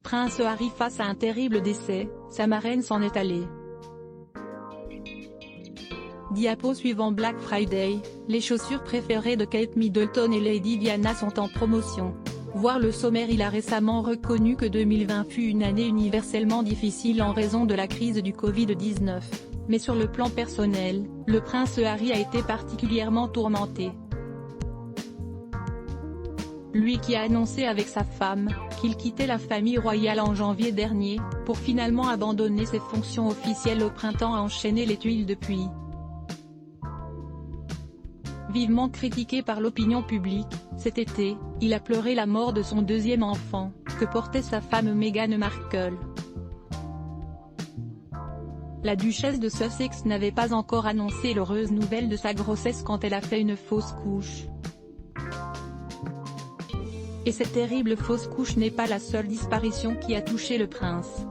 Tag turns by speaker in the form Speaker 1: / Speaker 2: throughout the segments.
Speaker 1: prince Harry face à un terrible décès, sa marraine s'en est allée. Diapo suivant Black Friday, les chaussures préférées de Kate Middleton et Lady Diana sont en promotion. Voir le sommaire. Il a récemment reconnu que 2020 fut une année universellement difficile en raison de la crise du Covid-19. Mais sur le plan personnel, le prince Harry a été particulièrement tourmenté. Lui qui a annoncé avec sa femme, qu'il quittait la famille royale en janvier dernier, pour finalement abandonner ses fonctions officielles au printemps a enchaîné les tuiles depuis. Vivement critiqué par l'opinion publique, cet été, il a pleuré la mort de son deuxième enfant, que portait sa femme Meghan Markle. La duchesse de Sussex n'avait pas encore annoncé l'heureuse nouvelle de sa grossesse quand elle a fait une fausse couche. Et cette terrible fausse couche n'est pas la seule disparition qui a touché le prince.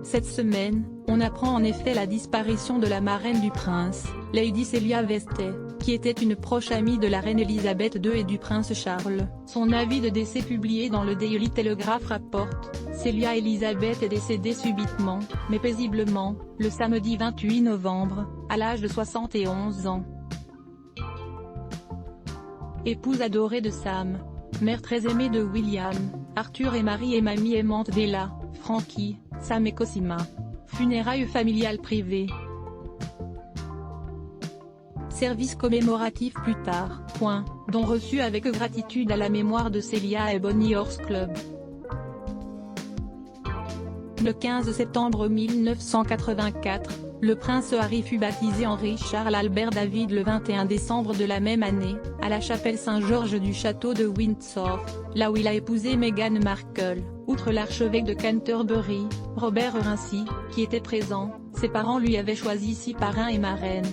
Speaker 1: Cette semaine, on apprend en effet la disparition de la marraine du prince, Lady Celia Vestey, qui était une proche amie de la reine Elisabeth II et du prince Charles. Son avis de décès publié dans le Daily Telegraph rapporte, Celia Elisabeth est décédée subitement, mais paisiblement, le samedi 28 novembre, à l'âge de 71 ans. Épouse adorée de Sam, mère très aimée de William, Arthur et Marie et mamie aimante d'Ella, Frankie, Sam et Cosima. Funérailles familiales privées. Service commémoratif plus tard, don reçu avec gratitude à la mémoire de Celia et Bonnie Horse Club. Le 15 septembre 1984, le prince Harry fut baptisé Henri Charles Albert David le 21 décembre de la même année, à la chapelle Saint-Georges du château de Windsor, là où il a épousé Meghan Markle. Outre l'archevêque de Canterbury, Robert Rincy, qui était présent, ses parents lui avaient choisi 6 parrains et marraines.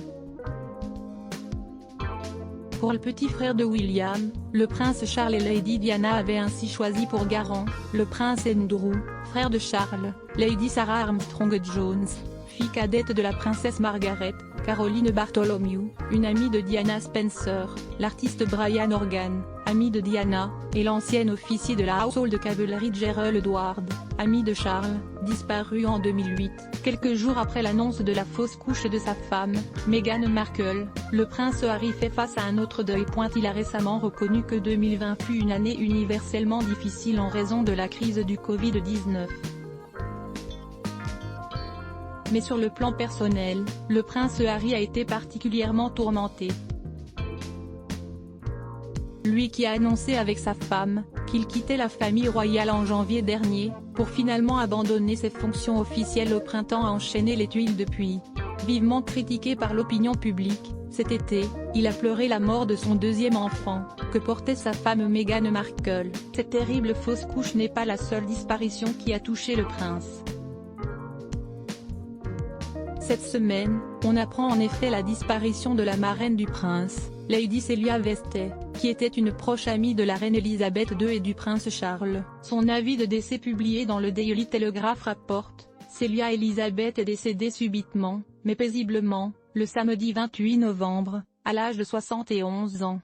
Speaker 1: Pour le petit frère de William, le prince Charles et Lady Diana avaient ainsi choisi pour garant, le prince Andrew, frère de Charles, Lady Sarah Armstrong-Jones, fille cadette de la princesse Margaret, Caroline Bartholomew, une amie de Diana Spencer, l'artiste Brian Organ, ami de Diana, et l'ancien officier de la Household Cavalry Gerald Edward, ami de Charles, disparu en 2008. Quelques jours après l'annonce de la fausse couche de sa femme, Meghan Markle, le prince Harry fait face à un autre deuil. Il a récemment reconnu que 2020 fut une année universellement difficile en raison de la crise du Covid-19. Mais sur le plan personnel, le prince Harry a été particulièrement tourmenté. Lui qui a annoncé avec sa femme, qu'il quittait la famille royale en janvier dernier, pour finalement abandonner ses fonctions officielles au printemps a enchaîné les tuiles depuis. Vivement critiqué par l'opinion publique, cet été, il a pleuré la mort de son deuxième enfant, que portait sa femme Meghan Markle. Cette terrible fausse couche n'est pas la seule disparition qui a touché le prince. Cette semaine, on apprend en effet la disparition de la marraine du prince, Lady Celia Vestey, qui était une proche amie de la reine Elisabeth II et du prince Charles. Son avis de décès publié dans le Daily Telegraph rapporte, Celia Elisabeth est décédée subitement, mais paisiblement, le samedi 28 novembre, à l'âge de 71 ans.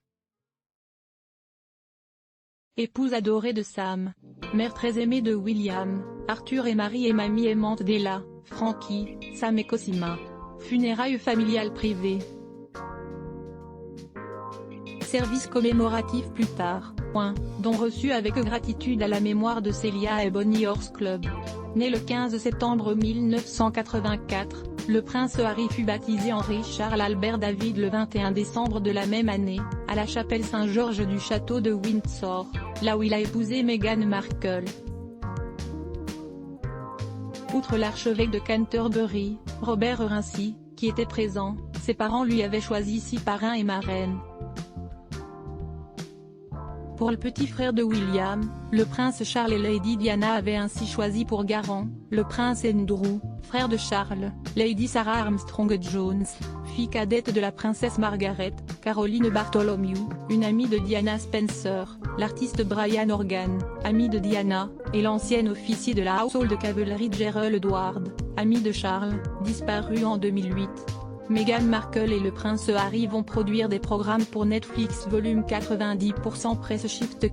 Speaker 1: Épouse adorée de Sam, mère très aimée de William, Arthur et Marie et mamie aimante d'Ella, Frankie, Sam et Cosima. Funérailles familiales privées. Service commémoratif plus tard, don reçu avec gratitude à la mémoire de Celia et Bonnie Horse Club. Né le 15 septembre 1984, le prince Harry fut baptisé Henri Charles Albert David le 21 décembre de la même année, à la chapelle Saint-Georges du château de Windsor, là où il a épousé Meghan Markle. Outre l'archevêque de Canterbury, Robert Rincy, qui était présent, ses parents lui avaient choisi 6 parrains et marraines. Pour le petit frère de William, le prince Charles et Lady Diana avaient ainsi choisi pour garant, le prince Andrew, frère de Charles, Lady Sarah Armstrong-Jones, fille cadette de la princesse Margaret, Caroline Bartholomew, une amie de Diana Spencer, l'artiste Brian Organ, ami de Diana, et l'ancien officier de la Household Cavalry Gerald Edward, ami de Charles, disparu en 2008. Meghan Markle et le prince Harry vont produire des programmes pour Netflix volume 90% press shift ?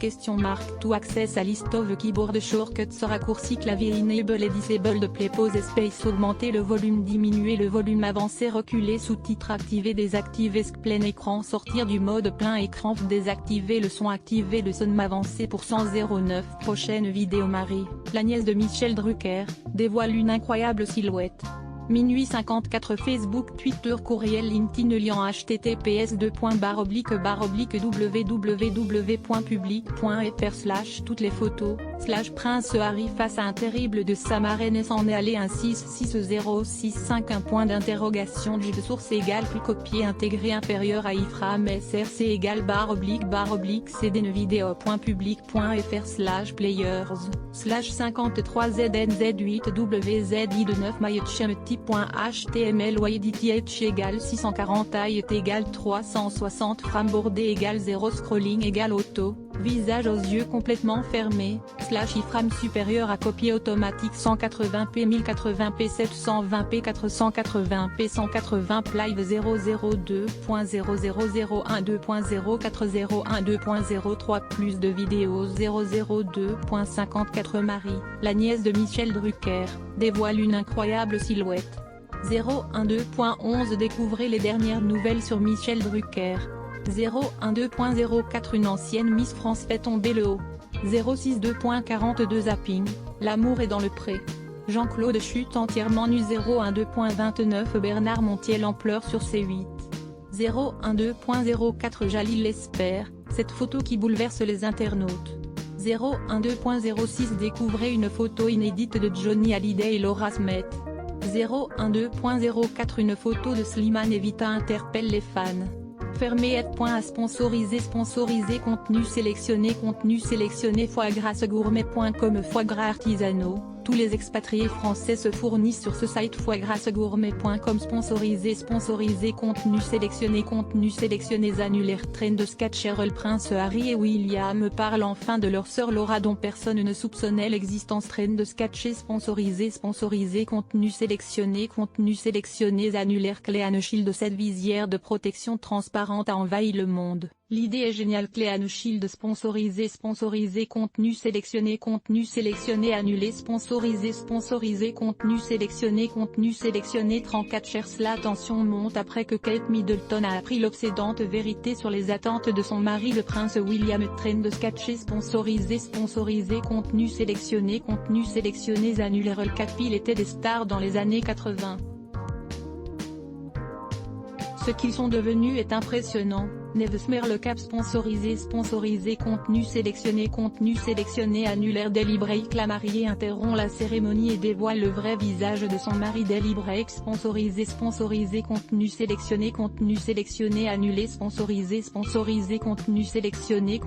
Speaker 1: To access a list of keyboard shortcuts raccourci clavier enable et disable play pause espace augmenter le volume diminuer le volume avancer reculer sous-titres activer désactiver plein écran sortir du mode plein écran désactiver le son activer le son avancer pour 109 prochaine vidéo Marie, la nièce de Michel Drucker, dévoile une incroyable silhouette. Minuit 54 Facebook Twitter courriel LinkedIn lien https://www.public.fr/ toutes les photos, Prince Harry face à un terrible de sa marraine et s'en est allé un 66065 point d'interrogation J de source égale plus copier intégré inférieur à iframe src égale / cdn vidéo.public.fr/players/53 znz8 wzi de 9 myhmt.html width égale 640 height égale 360 frame bordé égale 0 scrolling égale auto, visage aux yeux complètement fermés, iframe supérieur à copie automatique 180p 1080p 720p 480p 180 live 002.00012.04012.03 plus de vidéos 002.54 Marie, la nièce de Michel Drucker, dévoile une incroyable silhouette. 012.11 Découvrez les dernières nouvelles sur Michel Drucker. 012.04 Une ancienne Miss France fait tomber le haut. 062.42 Zapping, l'amour est dans le pré. Jean-Claude chute entièrement nu 012.29 Bernard Montiel en pleurs sur C8. 012.04 Jalil l'espère, cette photo qui bouleverse les internautes. 012.06 Découvrez une photo inédite de Johnny Hallyday et Laura Smith. 012.04 Une photo de Slimane Evita interpelle les fans. Fermé @. Sponsorisé contenu sélectionné foie gras gourmet.com foie gras artisanaux, tous les expatriés français se fournissent sur ce site foiegrasgourmet.com sponsorisé contenu sélectionné annulaire trend de sketcher le prince Harry et William parlent enfin de leur sœur Laura dont personne ne soupçonnait l'existence trend de sketcher sponsorisé contenu sélectionné annulaire Cléane Shield cette visière de protection transparente a envahi le monde. L'idée est géniale Cléane Shield sponsorisé contenu sélectionné annulé sponsorisé contenu sélectionné 34 chers la tension monte après que Kate Middleton a appris l'obsédante vérité sur les attentes de son mari le prince William trend de sketcher sponsorisé contenu sélectionné annulé le Capil était des stars dans les années 80. Ce qu'ils sont devenus est impressionnant. Nevesmer le Cap sponsorisé contenu sélectionné annulaire Daily Break la mariée interrompt la cérémonie et dévoile le vrai visage de son mari Daily Break sponsorisé contenu sélectionné annulé sponsorisé contenu sélectionné